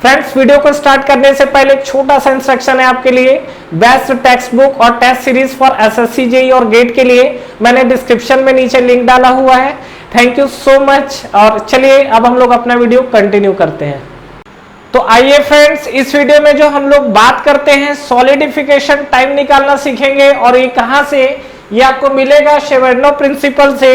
Friends, video को start करने से पहले एक छोटा सा इंस्ट्रक्शन है आपके लिए। बेस्ट टेक्स्ट बुक और test series for SSC JEE और गेट के लिए मैंने डिस्क्रिप्शन में नीचे लिंक डाला हुआ है। Thank you so much. और चलिए अब हम लोग अपना वीडियो कंटिन्यू करते हैं। तो आइए फ्रेंड्स, इस वीडियो में जो हम लोग बात करते हैं सॉलिडिफिकेशन टाइम निकालना सीखेंगे। और ये कहां से, ये आपको मिलेगा शेवर्नो प्रिंसिपल से।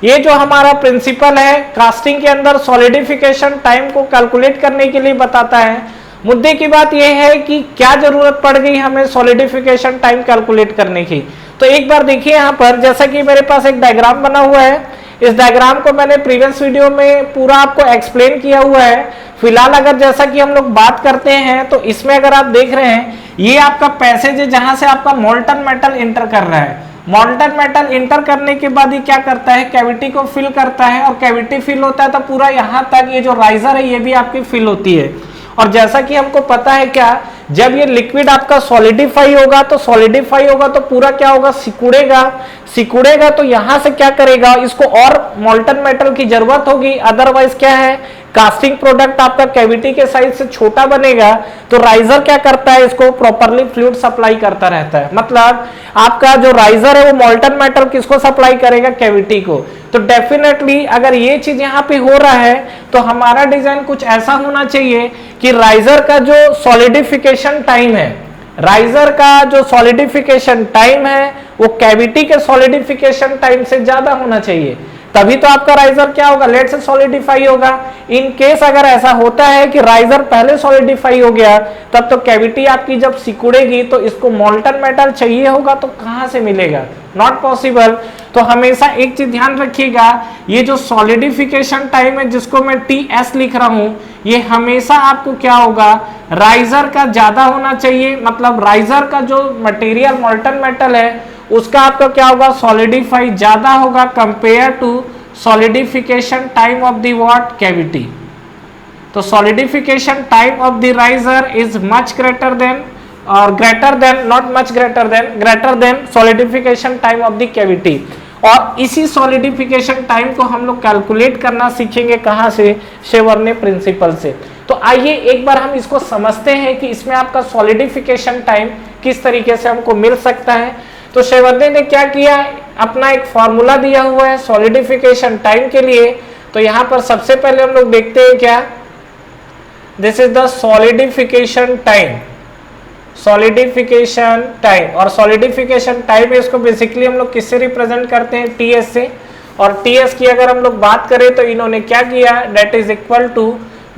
ये जो हमारा प्रिंसिपल है कास्टिंग के अंदर सॉलिडिफिकेशन टाइम को कैलकुलेट करने के लिए बताता है। मुद्दे की बात यह है कि क्या जरूरत पड़ गई हमें सॉलिडिफिकेशन टाइम कैलकुलेट करने की। तो एक बार देखिए यहाँ पर, जैसा कि मेरे पास एक डायग्राम बना हुआ है, इस डायग्राम को मैंने प्रीवियस वीडियो में पूरा आपको एक्सप्लेन किया हुआ है। फिलहाल अगर जैसा कि हम लोग बात करते हैं तो इसमें अगर आप देख रहे हैं, ये आपका पैसेज है जहां से आपका मोल्टन मेटल इंटर कर रहा है। मोल्टन मेटल इंटर करने के बाद ये क्या करता है, कैविटी को फिल करता है। और कैविटी फिल होता है तो पूरा यहाँ तक ये जो राइजर है ये भी आपकी फिल होती है। और जैसा कि हमको पता है क्या, जब ये लिक्विड आपका सॉलिडिफाई होगा तो पूरा क्या होगा, सिकुड़ेगा तो यहां से क्या करेगा, इसको और मोल्टन मेटल की जरूरत होगी। अदरवाइज क्या है, कास्टिंग प्रोडक्ट आपका कैविटी के साइज से छोटा बनेगा। तो राइजर क्या करता है, इसको प्रॉपरली फ्लूइड सप्लाई करता रहता है। मतलब आपका जो राइजर है वो मोल्टन मेटल किसको सप्लाई करेगा, कैविटी को। तो डेफिनेटली अगर ये चीज यहाँ पे हो रहा है तो हमारा डिजाइन कुछ ऐसा होना चाहिए कि राइजर का जो सॉलिडिफिकेशन टाइम है, वो कैविटी के सॉलिडिफिकेशन टाइम से ज्यादा होना चाहिए। तभी तो आपका राइजर क्या होगा, लेट से सॉलिडिफाई होगा। इन केस अगर ऐसा होता है कि राइजर पहले सॉलिडिफाई हो गया, तब तो कैविटी आपकी जब सिकुड़ेगी तो इसको मोल्टन मेटल चाहिए होगा, तो कहां से मिलेगा, नॉट पॉसिबल। तो हमेशा एक चीज ध्यान रखिएगा, ये जो सॉलिडिफिकेशन टाइम है जिसको मैं TS लिख रहा हूं, ये हमेशा आपको क्या होगा, राइजर का ज्यादा होना चाहिए। मतलब राइजर का जो मटेरियल मोल्टन मेटल है उसका आपका क्या होगा, सॉलिडिफाई ज्यादा होगा compare to solidification time of the what, cavity. तो solidification time of the riser is much greater than, और greater than, not much greater than solidification time of the cavity. और इसी सॉलिडिफिकेशन टाइम को हम लोग calculate करना सीखेंगे कहां से, शेवर्ने प्रिंसिपल से। तो आइए एक बार हम इसको समझते हैं कि इसमें आपका सॉलिडिफिकेशन टाइम किस तरीके से हमको मिल सकता है। तो शेवर्ने ने क्या किया, अपना एक फॉर्मूला दिया हुआ है सॉलिडिफिकेशन टाइम के लिए। तो यहां पर सबसे पहले हम लोग देखते हैं क्या, this is the solidification time. और सॉलिडिफिकेशन टाइम है, इसको बेसिकली हम लोग किससे रिप्रेजेंट करते हैं, TS से। और TS की अगर हम लोग बात करें तो इन्होंने क्या किया, that is equal to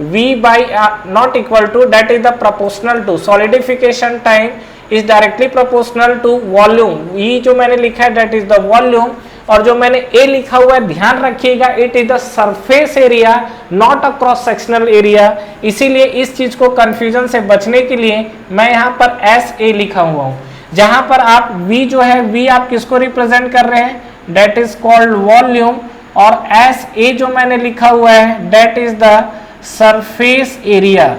V by, not equal to, that is the proportional to, solidification time is directly proportional to volume. E जो मैंने लिखा है दैट इज द वॉल्यूम, और जो मैंने A लिखा हुआ है ध्यान रखिएगा, it is the surface area not a cross sectional area. इसीलिए इस चीज को कंफ्यूजन से बचने के लिए मैं यहाँ पर SA लिखा हुआ हूँ। जहां पर आप V जो है, V आप किसको रिप्रेजेंट कर रहे हैं, दैट इज कॉल्ड वॉल्यूम। और SA जो मैंने लिखा हुआ है that is the surface area.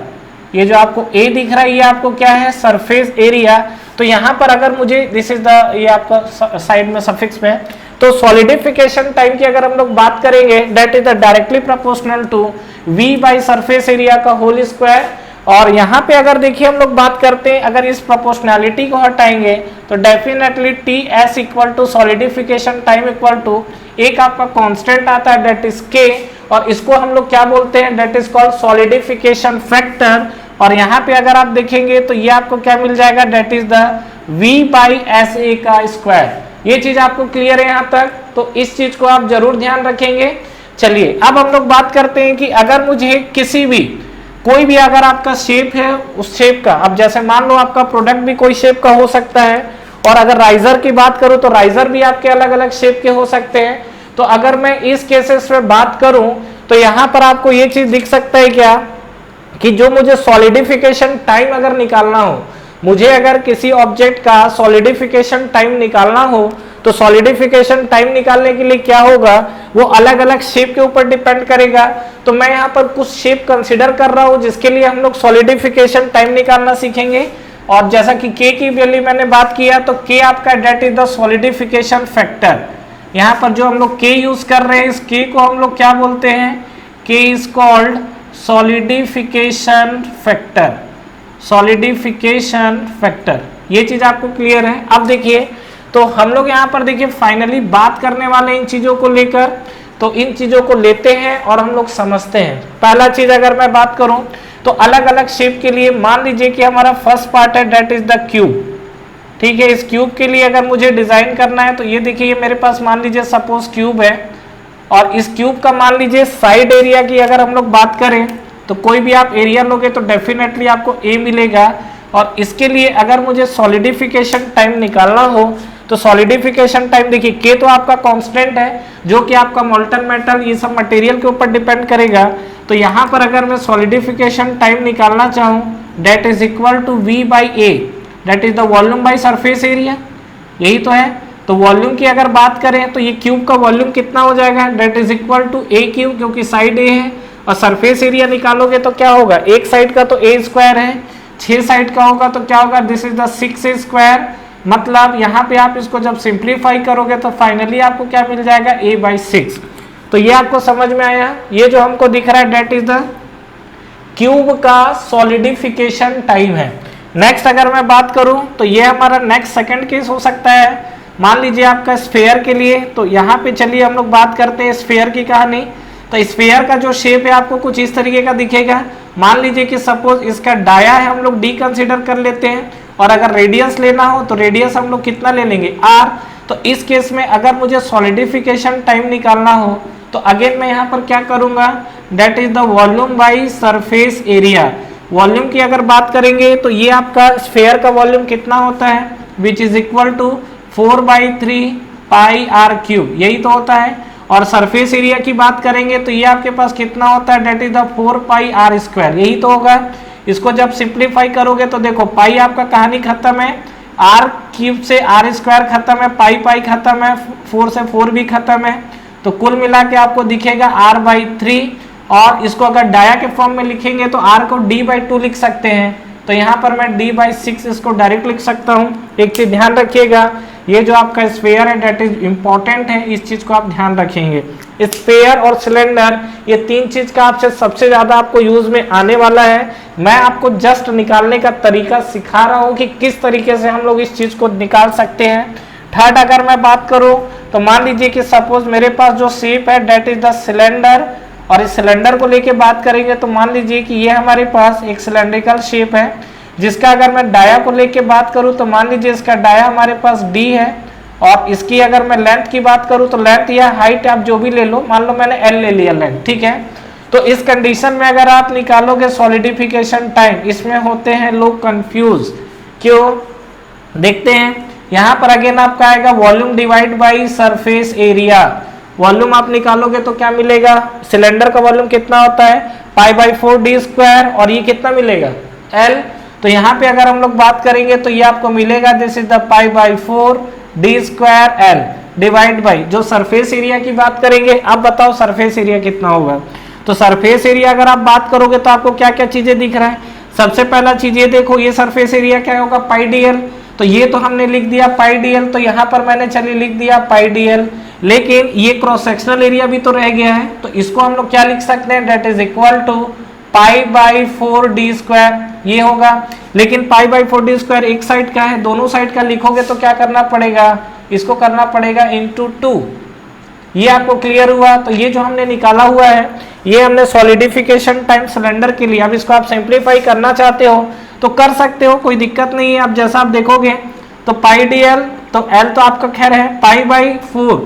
ये जो आपको A दिख रहा है ये आपको क्या है, सरफेस एरिया। तो यहां पर अगर मुझे, दिस इज द, ये आपका साइड में सफिक्स में है। तो सॉलिडिफिकेशन टाइम की अगर हम लोग बात करेंगे, that is the directly proportional to V by surface area का होल स्क्वायर। और यहाँ पे अगर देखिए हम लोग बात करते हैं, अगर इस प्रोपोर्शनैलिटी को हटाएंगे तो definitely TS equal to solidification time equal to एक आपका कांस्टेंट आता है दैट इज K, और इसको हम लोग क्या बोलते हैं, that is called solidification factor. और यहाँ पे अगर आप देखेंगे तो ये आपको क्या मिल जाएगा, that is the V by SA का स्क्वायर। ये चीज आपको क्लियर है यहाँ तक, तो इस चीज को आप जरूर ध्यान रखेंगे। चलिए अब हम लोग बात करते हैं कि अगर मुझे किसी भी, कोई भी अगर आपका शेप है, उस शेप का, अब जैसे मान लो आपका प्रोडक्ट भी कोई शेप का हो सकता है, और अगर राइजर की बात करूं तो राइजर भी आपके अलग अलग शेप के हो सकते हैं। तो अगर मैं इस केसेस में बात करूं तो यहां पर आपको ये चीज दिख सकता है क्या, कि जो मुझे सॉलिडिफिकेशन टाइम अगर निकालना हो, मुझे अगर किसी ऑब्जेक्ट का सॉलिडिफिकेशन टाइम निकालना हो, तो सॉलिडिफिकेशन टाइम निकालने के लिए क्या होगा, वो अलग अलग शेप के ऊपर डिपेंड करेगा। तो मैं यहाँ पर कुछ शेप कंसिडर कर रहा हूँ जिसके लिए हम लोग सॉलिडिफिकेशन टाइम निकालना सीखेंगे। और जैसा कि K की वैल्यू मैंने बात किया, तो K आपका that is the solidification factor. यहाँ पर जो हम लोग K यूज कर रहे हैं, इस K को हम लोग क्या बोलते हैं, K is called solidification factor, solidification factor, ये चीज आपको क्लियर है। अब देखिए तो हम लोग यहाँ पर देखिए फाइनली बात करने वाले इन चीजों को लेकर, तो इन चीजों को लेते हैं और हम लोग समझते हैं। पहला चीज अगर मैं बात करूं तो अलग अलग शेप के लिए मान लीजिए कि हमारा फर्स्ट पार्ट है दैट इज द क्यूब, ठीक है। इस क्यूब के लिए अगर मुझे डिजाइन करना है तो ये देखिए ये मेरे पास मान लीजिए सपोज क्यूब है, और इस क्यूब का मान लीजिए साइड एरिया की अगर हम लोग बात करें तो कोई भी आप एरिया लोगे तो डेफिनेटली आपको ए मिलेगा। और इसके लिए अगर मुझे सॉलिडिफिकेशन टाइम निकालना हो तो सॉलिडिफिकेशन टाइम देखिए के तो आपका कांस्टेंट है जो कि आपका मोल्टन मेटल ये सब मटेरियल के ऊपर डिपेंड करेगा। तो यहाँ पर अगर मैं सॉलिडिफिकेशन टाइम निकालना चाहूँ that is equal to V by A, that is the volume by surface area, यही तो है। तो वॉल्यूम की अगर बात करें तो ये क्यूब का वॉल्यूम कितना हो जाएगा, that is equal to a cube, क्योंकि साइड ए है। और सरफेस एरिया निकालोगे तो क्या होगा, एक साइड का तो ए स्क्वायर है, 6 साइड का होगा तो क्या होगा, दिस इज द 6 स्क्वायर। मतलब यहाँ पे आप इसको जब सिंप्लीफाई करोगे तो फाइनली आपको क्या मिल जाएगा, a बाई 6। तो ये आपको समझ में आया, ये जो हमको दिख रहा है दैट इज द क्यूब का सॉलिडिफिकेशन टाइम है। नेक्स्ट अगर मैं बात करूं तो ये हमारा नेक्स्ट सेकंड केस हो सकता है। मान लीजिए आपका स्फेयर के लिए, तो यहाँ पे चलिए हम लोग बात करते हैं स्फेयर की कहानी। तो स्फेयर का जो शेप है आपको कुछ इस तरीके का दिखेगा। मान लीजिए कि सपोज इसका डाया है, हम लोग डी कंसिडर कर लेते हैं, और अगर रेडियस लेना हो तो रेडियस हम लोग कितना ले लेंगे, आर। तो इस केस में अगर मुझे सॉलिडिफिकेशन टाइम निकालना हो तो अगेन मैं यहाँ पर क्या करूंगा, that is the volume by surface area. Volume की अगर बात करेंगे तो ये आपका स्फेयर का वॉल्यूम कितना होता है, which is equal to 4/3 pi r cube, यही तो होता है। और सरफेस एरिया की बात करेंगे तो ये आपके पास कितना होता है, that is the 4 pi r square, यही तो होगा। इसको जब सिंप्लीफाई करोगे तो देखो पाई आपका कहानी खत्म है, आर क्यूब से आर स्क्वायर खत्म है, पाई पाई खत्म है, 4 से 4 भी खत्म है। तो कुल मिला के आपको दिखेगा r/3। और इसको अगर डाया के फॉर्म में लिखेंगे तो r को d/2 लिख सकते हैं। तो यहाँ पर मैं d/6 इसको डायरेक्ट लिख सकता हूँ। एक चीज ध्यान रखिएगा, ये जो आपका स्फेयर है दैट इज इंपॉर्टेंट है, इस चीज को आप ध्यान रखेंगे। स्फेयर और सिलेंडर ये तीन चीज का आपसे सबसे ज्यादा आपको यूज में आने वाला है। मैं आपको जस्ट निकालने का तरीका सिखा रहा हूँ कि किस तरीके से हम लोग इस चीज को निकाल सकते हैं। थर्ड अगर मैं बात करूँ तो मान लीजिए कि सपोज मेरे पास जो शेप है दैट इज द सिलेंडर, और इस सिलेंडर को लेके बात करेंगे तो मान लीजिए कि ये हमारे पास एक सिलेंड्रिकल शेप है, जिसका अगर मैं डाया को लेके बात करूं तो मान लीजिए इसका डाया हमारे पास d है। और इसकी अगर मैं लेंथ की बात करूं तो लेंथ या हाइट आप जो भी ले लो, मान लो मैंने l ले लिया लेंथ, ठीक है। तो इस कंडीशन में अगर आप निकालोगे सॉलिडिफिकेशन टाइम, इसमें होते हैं लोग कंफ्यूज, क्यों, देखते हैं। यहाँ पर अगेन आपका आएगा volume divide by surface area. Volume आप निकालोगे तो क्या मिलेगा, सिलेंडर का वॉल्यूम कितना होता है, π/4 d स्क्वायर, और ये कितना मिलेगा, l। तो यहाँ पे अगर हम लोग बात करेंगे तो ये आपको मिलेगा this is the π/4 d square l divide by, जो सरफेस एरिया की बात करेंगे। अब बताओ सरफेस एरिया कितना होगा। तो सरफेस एरिया अगर आप बात करोगे तो आपको क्या क्या चीजें दिख रहा है। सबसे पहला चीज ये देखो, ये सरफेस एरिया क्या होगा, πdl। तो ये तो हमने लिख दिया πdl, तो यहाँ पर मैंने चलिए लिख दिया πdl। लेकिन ये क्रॉस सेक्शनल एरिया भी तो रह गया है, तो इसको हम लोग क्या लिख सकते हैं, that is equal to π/4 d square, ये होगा। लेकिन π/4 d स्क्वायर एक साइड का है, दोनों साइड का लिखोगे तो क्या करना पड़ेगा, इसको करना पड़ेगा इंटू 2। ये आपको क्लियर हुआ। तो ये जो हमने निकाला हुआ है ये हमने सॉलिडिफिकेशन टाइम सिलेंडर के लिए। अब इसको आप सिंप्लीफाई करना चाहते हो तो कर सकते हो, कोई दिक्कत नहीं है। अब जैसा आप देखोगे तो πdl, तो l तो आपका खैर है, π/4,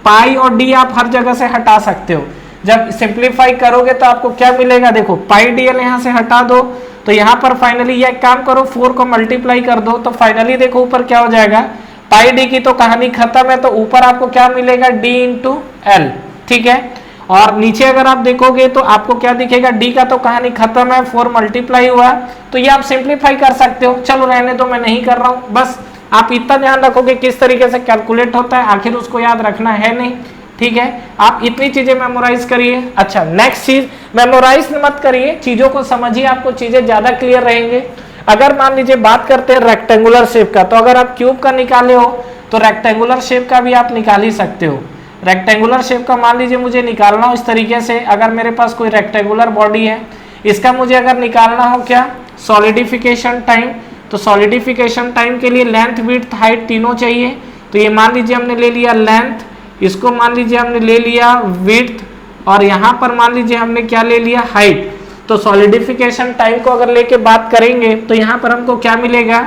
पाई और d आप हर जगह से हटा सकते हो। जब सिंप्लीफाई करोगे तो आपको क्या मिलेगा, देखो πdl यहाँ से हटा दो तो यहाँ पर फाइनली ये काम करो, 4 को मल्टीप्लाई कर दो तो फाइनली देखो ऊपर क्या हो जाएगा, πd की तो कहानी खत्म है, तो ऊपर आपको क्या मिलेगा, d इंटू l, ठीक है। और नीचे अगर आप देखोगे तो आपको क्या दिखेगा, d का तो कहानी खत्म है, 4 मल्टीप्लाई हुआ, तो ये आप सिंप्लीफाई कर सकते हो। चलो रहने दो, मैं नहीं कर रहा हूँ, बस आप इतना ध्यान रखोगे किस तरीके से कैलकुलेट होता है, आखिर उसको याद रखना है नहीं, ठीक है। आप इतनी चीजें मेमोराइज करिए। अच्छा नेक्स्ट चीज, मेमोराइज मत करिए, चीजों को समझिए, आपको चीजें ज्यादा क्लियर रहेंगे। अगर मान लीजिए बात करते हैं रेक्टेंगुलर शेप का, तो अगर आप क्यूब का निकाले हो तो रेक्टेंगुलर शेप का भी आप निकाल ही सकते हो। रेक्टेंगुलर शेप का मान लीजिए मुझे निकालना हो इस तरीके से, अगर मेरे पास कोई रेक्टेंगुलर बॉडी है, इसका मुझे अगर निकालना हो क्या, सॉलिडिफिकेशन टाइम, तो सॉलिडिफिकेशन टाइम के लिए लेंथ विड्थ हाइट तीनों चाहिए। तो ये मान लीजिए हमने ले लिया लेंथ, इसको मान लीजिए हमने ले लिया विड्थ, और यहाँ पर मान लीजिए हमने क्या ले लिया, हाइट। तो सॉलिडिफिकेशन टाइम को अगर लेके बात करेंगे तो यहाँ पर हमको क्या मिलेगा,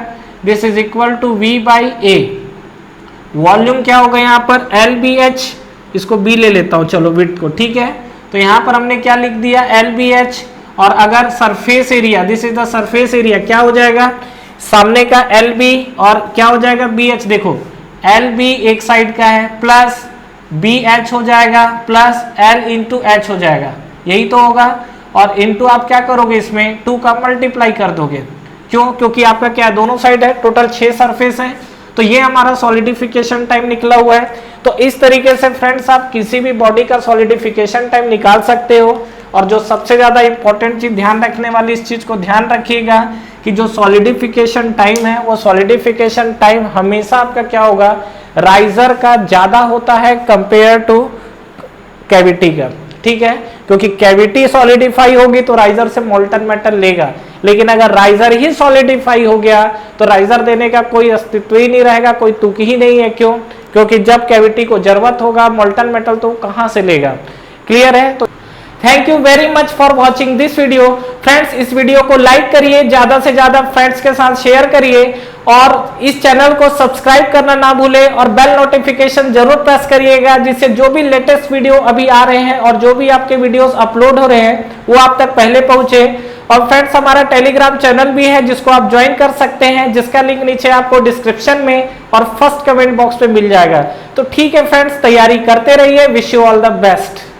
this is equal to V by A. Volume क्या होगा यहाँ पर, एल बी एच, इसको बी ले लेता हूँ चलो विड्थ को, ठीक है। तो यहाँ पर हमने क्या लिख दिया, एल बी एच, और अगर surface area, this is the surface area, क्या हो जाएगा, सामने का एल बी और क्या हो जाएगा, बी एच। देखो एल बी एक साइड का है, प्लस बी एच हो जाएगा, प्लस एल इंटू एच हो जाएगा, यही तो होगा। और इंटू आप क्या करोगे, इसमें 2 का मल्टीप्लाई कर दोगे, क्यों, क्योंकि आपका क्या दोनों साइड है, टोटल 6 सरफेस है। तो ये हमारा सॉलिडिफिकेशन टाइम निकला हुआ है। तो इस तरीके से फ्रेंड्स आप किसी भी बॉडी का सॉलिडिफिकेशन टाइम निकाल सकते हो। और जो सबसे ज्यादा इंपॉर्टेंट चीज ध्यान रखने वाली, इस चीज को ध्यान रखिएगा कि जो सॉलिडिफिकेशन टाइम है, वो सॉलिडिफिकेशन टाइम हमेशा आपका क्या होगा, राइजर का ज्यादा होता है कंपेयर टू कैविटी का, ठीक है। क्योंकि कैविटी सॉलिडिफाई होगी तो राइजर से मोल्टन मेटल लेगा, लेकिन अगर राइजर ही सॉलिडिफाई हो गया तो राइजर देने का कोई अस्तित्व ही नहीं रहेगा, कोई तुक ही नहीं है। क्यों, क्योंकि जब कैविटी को जरूरत होगा मोल्टन मेटल तो कहां से लेगा। क्लियर है। तो thank you very much for watching this video. Friends इस वीडियो को लाइक करिए, ज्यादा से ज्यादा फ्रेंड्स के साथ शेयर करिए, और इस चैनल को सब्सक्राइब करना ना भूले, और बेल नोटिफिकेशन जरूर प्रेस करिएगा, जिससे जो भी लेटेस्ट वीडियो अभी आ रहे हैं और जो भी आपके वीडियोस अपलोड हो रहे हैं वो आप तक पहले पहुंचे। और फ्रेंड्स हमारा टेलीग्राम चैनल भी है जिसको आप ज्वाइन कर सकते हैं, जिसका लिंक नीचे आपको डिस्क्रिप्शन में और फर्स्ट कमेंट बॉक्स में मिल जाएगा। तो ठीक है फ्रेंड्स, तैयारी करते रहिए। Wish you all the best.